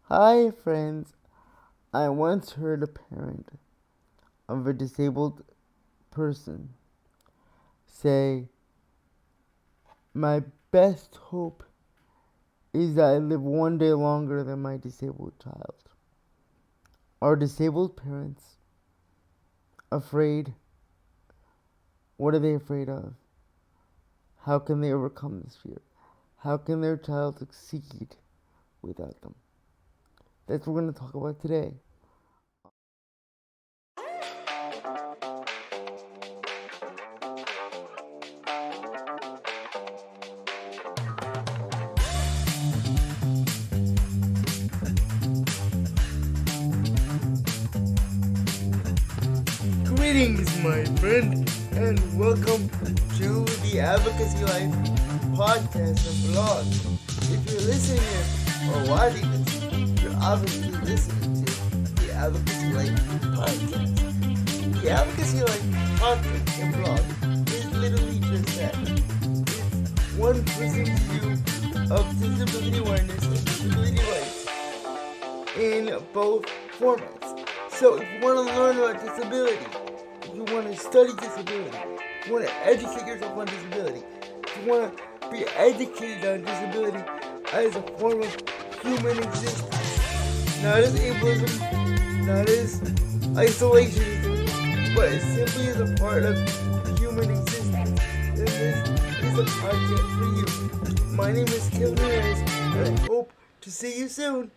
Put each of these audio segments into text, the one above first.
Hi, friends. I once heard a parent of a disabled person say, "My best hope is that I live one day longer than my disabled child." Are disabled parents afraid? What are they afraid of? How can they overcome this fear? How can their child succeed without them? That's what we're going to talk about today. Greetings, my friend, and welcome to the Advocacy Life podcast and blog. If you're listening or watching this, you're obviously listening to the Advocacy Life podcast. The Advocacy Life podcast and blog is literally just that. It's one person's view of disability awareness and disability rights in both formats. So if you want to learn about disability, if you want to study disability, if you want to educate yourself on disability, if you want to be educated on disability as a form of human existence, not as ableism, not as isolationism, but simply as a part of human existence, then this is a podcast for you. My name is Nuñez, and I hope to see you soon.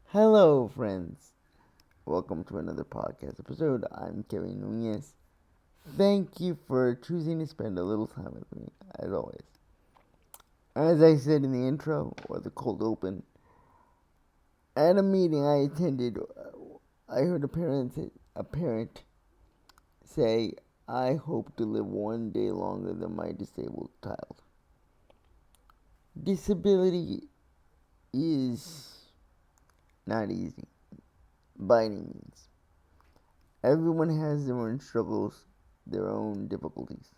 Hello, friends. Welcome to another podcast episode. I'm Kevin Nuñez. Thank you for choosing to spend a little time with me, as always. As I said in the intro, or the cold open, at a meeting I attended, I heard a parent say, "I hope to live one day longer than my disabled child." Disability is not easy, by any means. Everyone has their own struggles, their own difficulties.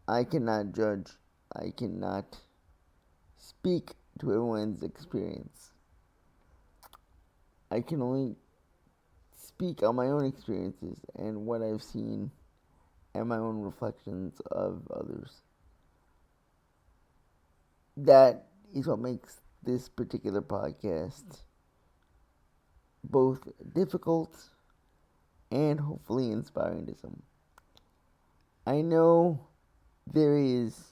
I cannot judge. I cannot speak to everyone's experience. I can only speak on my own experiences and what I've seen and my own reflections of others. That is what makes this particular podcast both difficult and hopefully inspiring to some. I know there is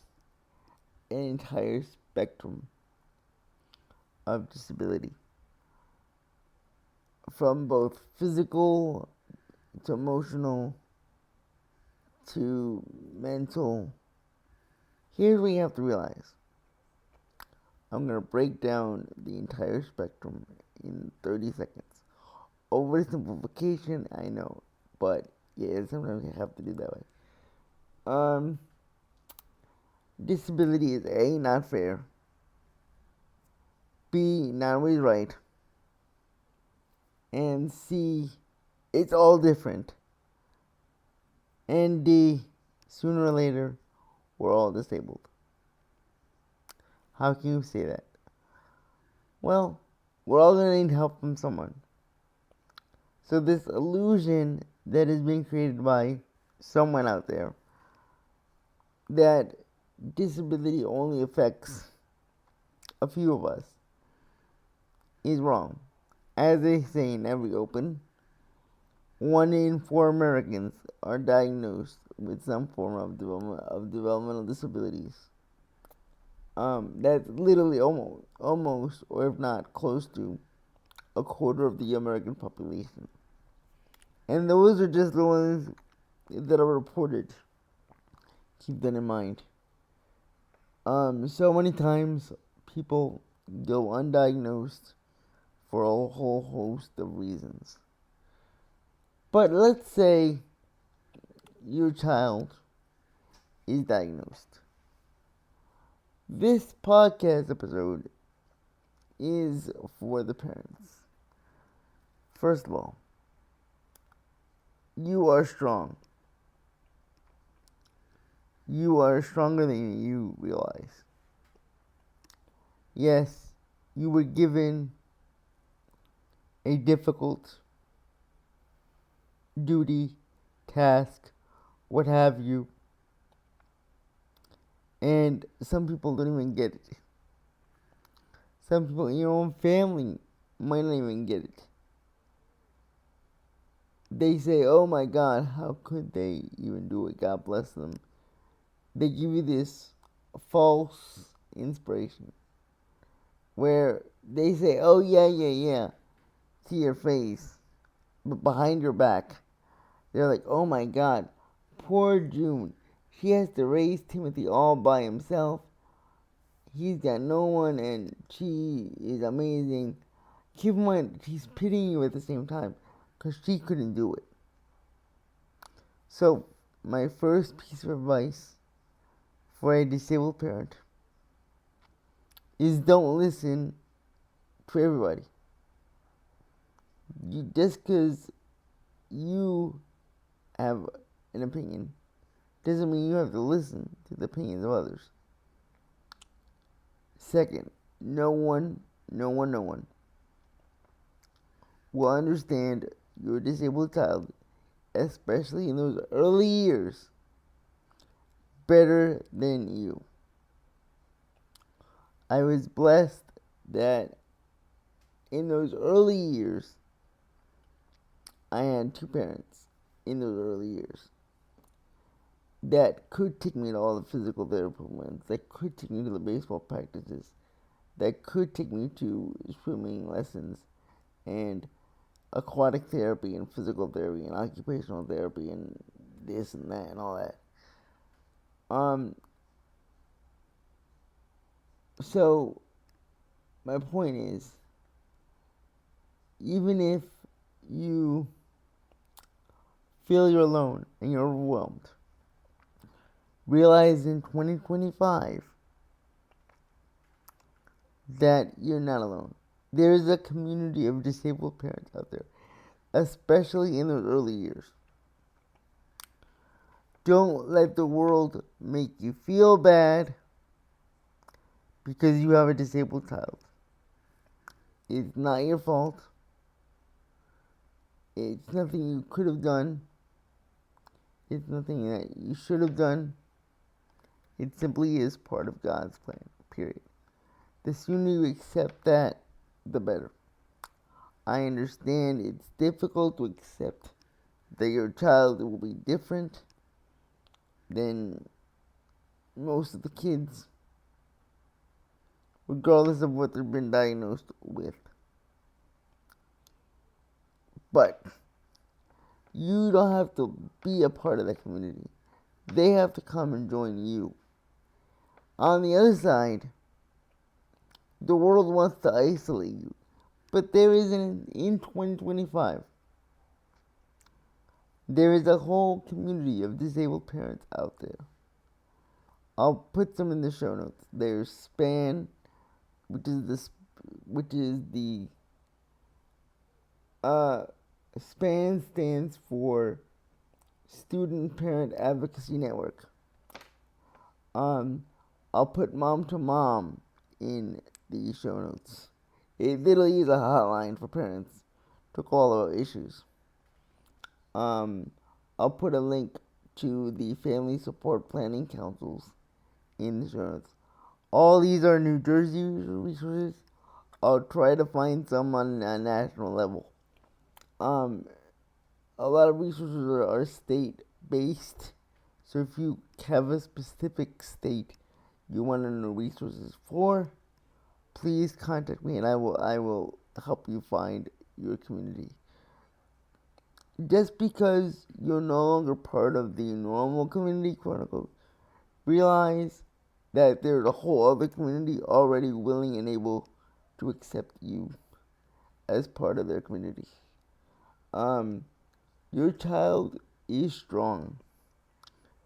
an entire spectrum of disability, from both physical to emotional to mental. Here's what you have to realize. I'm going to break down the entire spectrum in 30 seconds. Oversimplification, I know, but yeah, sometimes you have to do that way. Disability is A, not fair. B, not always right. And C, it's all different. And D, sooner or later, we're all disabled. How can you say that? Well, we're all going to need help from someone. So this illusion that is being created by someone out there that disability only affects a few of us is wrong. As they say in every open, 1 in 4 Americans are diagnosed with some form of developmental disabilities. That's literally almost, or if not close to, a quarter of the American population. And those are just the ones that are reported. Keep that in mind. So many times people go undiagnosed for a whole host of reasons. But let's say your child is diagnosed. This podcast episode is for the parents. First of all, you are strong. You are stronger than you realize. Yes, you were given a difficult duty, task, what have you, and some people don't even get it. Some people in your own family might not even get it. They say, oh my God, how could they even do it? God bless them. They give you this false inspiration where they say, oh yeah, to your face, but behind your back, they're like, oh my God, poor June. She has to raise Timothy all by himself. He's got no one and she is amazing. Keep in mind, she's pitying you at the same time because she couldn't do it. So, my first piece of advice for a disabled parent is don't listen to everybody. Just because you have an opinion doesn't mean you have to listen to the opinions of others. Second, no one will understand your disabled child, especially in those early years, better than you. I was blessed that in those early years, I had two parents in those early years that could take me to all the physical therapy appointments, that could take me to the baseball practices, that could take me to swimming lessons and aquatic therapy and physical therapy and occupational therapy and this and that and all that. So my point is, even if you feel you're alone and you're overwhelmed, realize in 2025 that you're not alone. There is a community of disabled parents out there, especially in those early years. Don't let the world make you feel bad because you have a disabled child. It's not your fault. It's nothing you could have done. It's nothing that you should have done. It simply is part of God's plan, period. The sooner you accept that, the better. I understand it's difficult to accept that your child will be different than most of the kids, regardless of what they've been diagnosed with. But you don't have to be a part of that community. They have to come and join you. On the other side, the world wants to isolate you. But there is in 2025, there is a whole community of disabled parents out there. I'll put some in the show notes. There's SPAN, which is the SPAN stands for Student Parent Advocacy Network. I'll put Mom to Mom in the show notes. It literally is a hotline for parents to call about issues. I'll put a link to the Family Support Planning Councils in the show notes. All these are New Jersey resources. I'll try to find some on a national level. A lot of resources are state-based, so if you have a specific state you want to know resources for, please contact me and I will help you find your community. Just because you're no longer part of the normal community, quote unquote, realize that there's a whole other community already willing and able to accept you as part of their community. Your child is strong.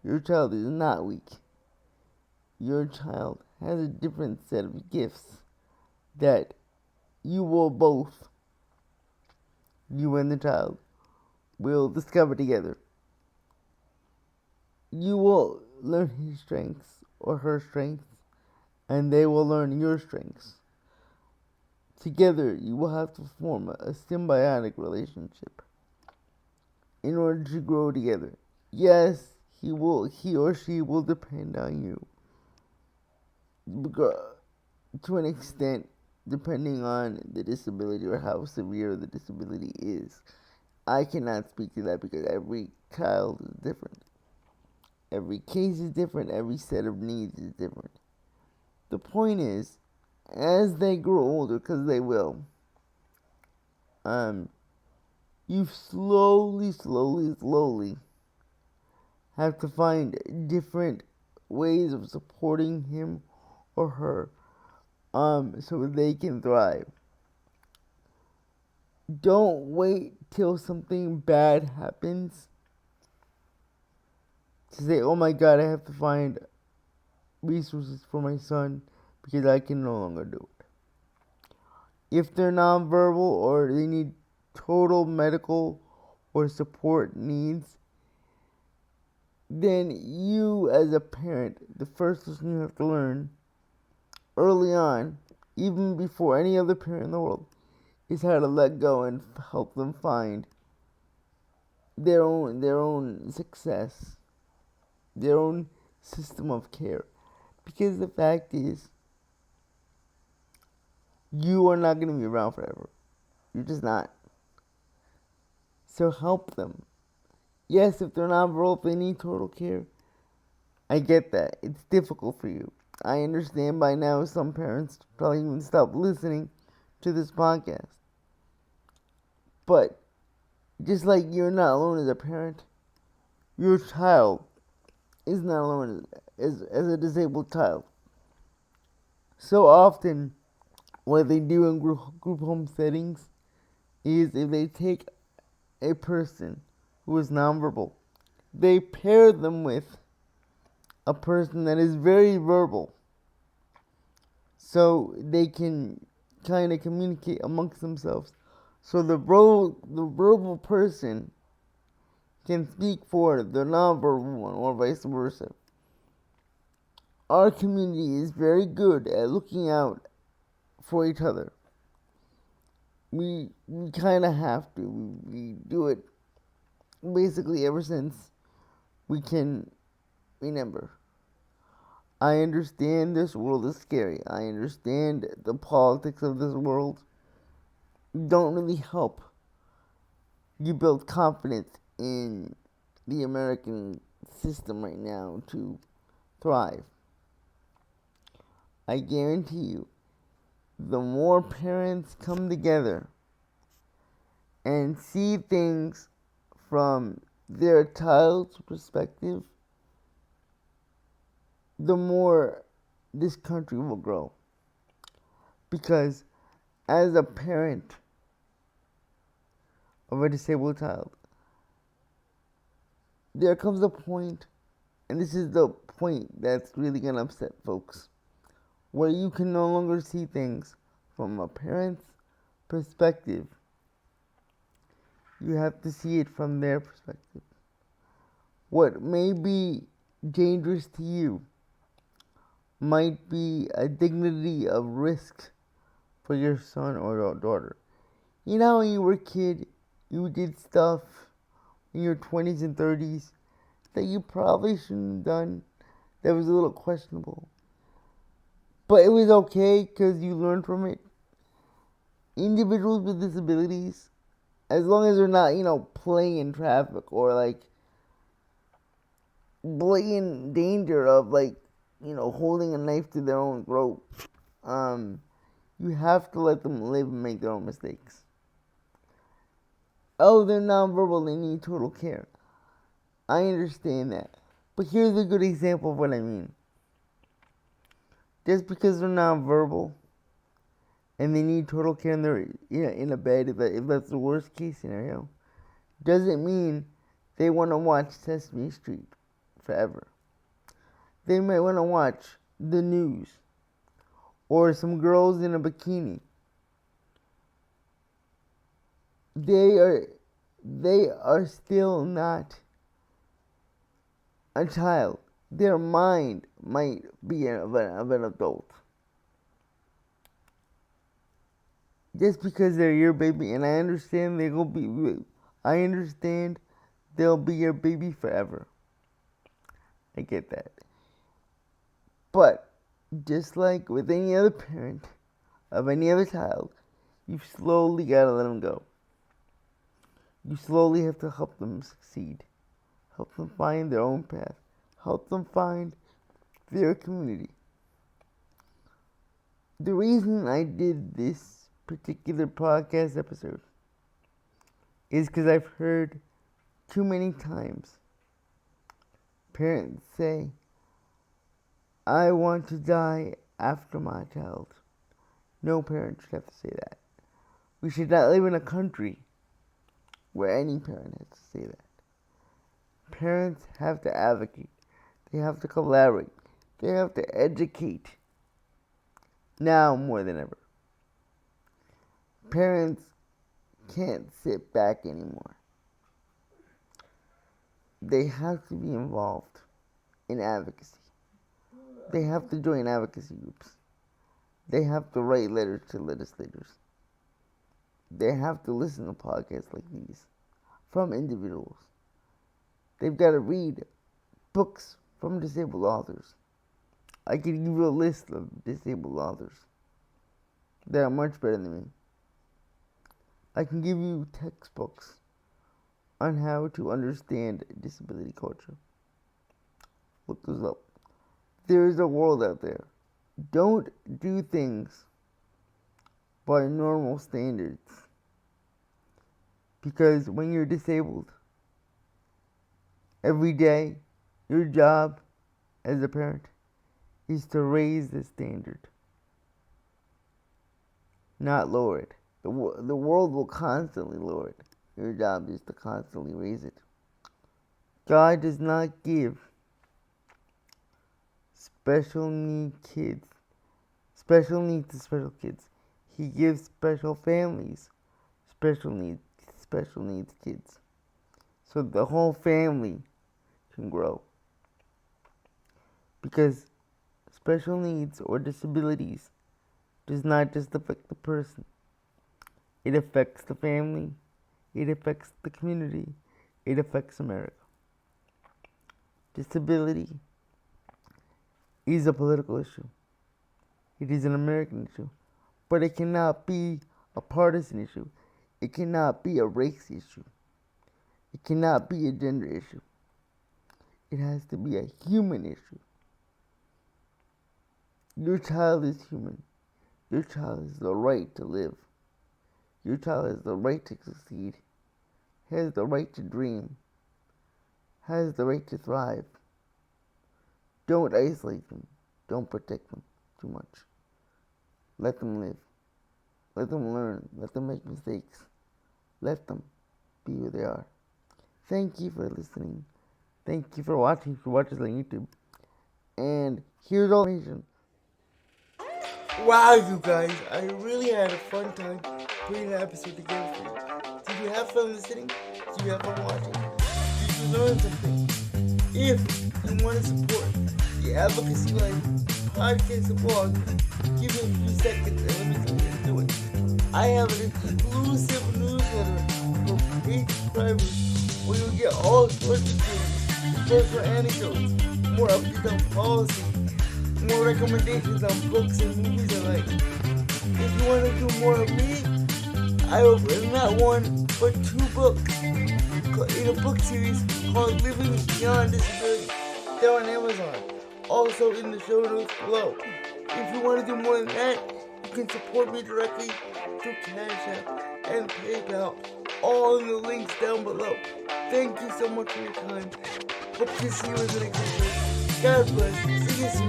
Your child is not weak. Your child has a different set of gifts that you will both, you and the child, will discover together. You will learn his strengths or her strengths, and they will learn your strengths. Together, you will have to form a symbiotic relationship in order to grow together. Yes, he or she will depend on you to an extent, depending on the disability or how severe the disability is. I cannot speak to that because every child is different. Every case is different. Every set of needs is different. The point is, as they grow older, because they will, you slowly have to find different ways of supporting him or her, so they can thrive. Don't wait till something bad happens to say, oh my god, I have to find resources for my son because I can no longer do it. If they're nonverbal or they need total medical or support needs, then you as a parent, the first lesson you have to learn early on, even before any other parent in the world, is how to let go and help them find their own success, their own system of care. Because the fact is, you are not going to be around forever. You're just not. So help them. Yes, if they're nonverbal, if they need total care, I get that. It's difficult for you. I understand by now some parents probably even stop listening to this podcast. But just like you're not alone as a parent, your child is not alone as a disabled child. So often, what they do in group home settings is if they take a person who is nonverbal, they pair them with a person that is very verbal, so they can kind of communicate amongst themselves. So the verbal person can speak for the nonverbal one, or vice versa. Our community is very good at looking out for each other. We kind of have to. We do it basically ever since we can remember. I understand this world is scary. I understand the politics of this world don't really help you build confidence in the American system right now to thrive. I guarantee you, the more parents come together and see things from their child's perspective, the more this country will grow. Because as a parent of a disabled child, there comes a point, and this is the point that's really going to upset folks, where you can no longer see things from a parent's perspective. You have to see it from their perspective. What may be dangerous to you might be a dignity of risk for your son or daughter. You know, when you were a kid, you did stuff in your 20s and 30s that you probably shouldn't have done, that was a little questionable. But it was okay because you learned from it. Individuals with disabilities, as long as they're not, playing in traffic or blatant danger of holding a knife to their own throat, you have to let them live and make their own mistakes. Oh, they're nonverbal, they need total care. I understand that. But here's a good example of what I mean. Just because they're nonverbal and they need total care and they're in a bed, if that's the worst case scenario, doesn't mean they want to watch Sesame Street forever. They might want to watch the news or some girls in a bikini. They are still not a child. Their mind might be of an adult. just because they're your baby, and I understand they'll be your baby forever. I get that. But just like with any other parent of any other child, you slowly gotta let them go. You slowly have to help them succeed. Help them find their own path. Help them find their community. The reason I did this particular podcast episode is because I've heard too many times parents say, I want to die after my child. No parent should have to say that. We should not live in a country where any parent has to say that. Parents have to advocate. They have to collaborate. They have to educate. Now more than ever. Parents can't sit back anymore. They have to be involved in advocacy. They have to join advocacy groups. They have to write letters to legislators. They have to listen to podcasts like these from individuals. They've got to read books from disabled authors. I could give you a list of disabled authors that are much better than me. I can give you textbooks on how to understand disability culture. Look those up. There is a world out there. Don't do things by normal standards. Because when you're disabled, every day, your job as a parent is to raise the standard, not lower it. The world will constantly lower it. Your job is to constantly raise it. God does not give special needs to special kids. He gives special families special needs kids. So the whole family can grow. Because special needs or disabilities does not just affect the person. It affects the family. It affects the community. It affects America. Disability is a political issue. It is an American issue. But it cannot be a partisan issue. It cannot be a race issue. It cannot be a gender issue. It has to be a human issue. Your child is human. Your child has the right to live. Your child has the right to succeed. Has the right to dream. Has the right to thrive. Don't isolate them. Don't protect them too much. Let them live. Let them learn. Let them make mistakes. Let them be who they are. Thank you for listening. Thank you for watching. If you watch us on YouTube. And here's all the information. Wow, you guys. I really had a fun time putting that episode together for you. Did you have fun listening? Did you have fun watching? Did you learn something? If you want to support the Advocacy Life podcast and blog, give me a few seconds and let me tell you to do it. I have an exclusive newsletter for paid subscribers where you'll get all sorts of things, personal anecdotes, more updates on policy, more recommendations on books and movies I like. If you want to do more of me, I have written not one, but 2 books in a book series called Living Beyond Disability. They're on Amazon. Also in the show notes below. If you want to do more than that, you can support me directly through Cash App and PayPal. All in the links down below. Thank you so much for your time. Hope to see you in the next episode. God bless. See you soon.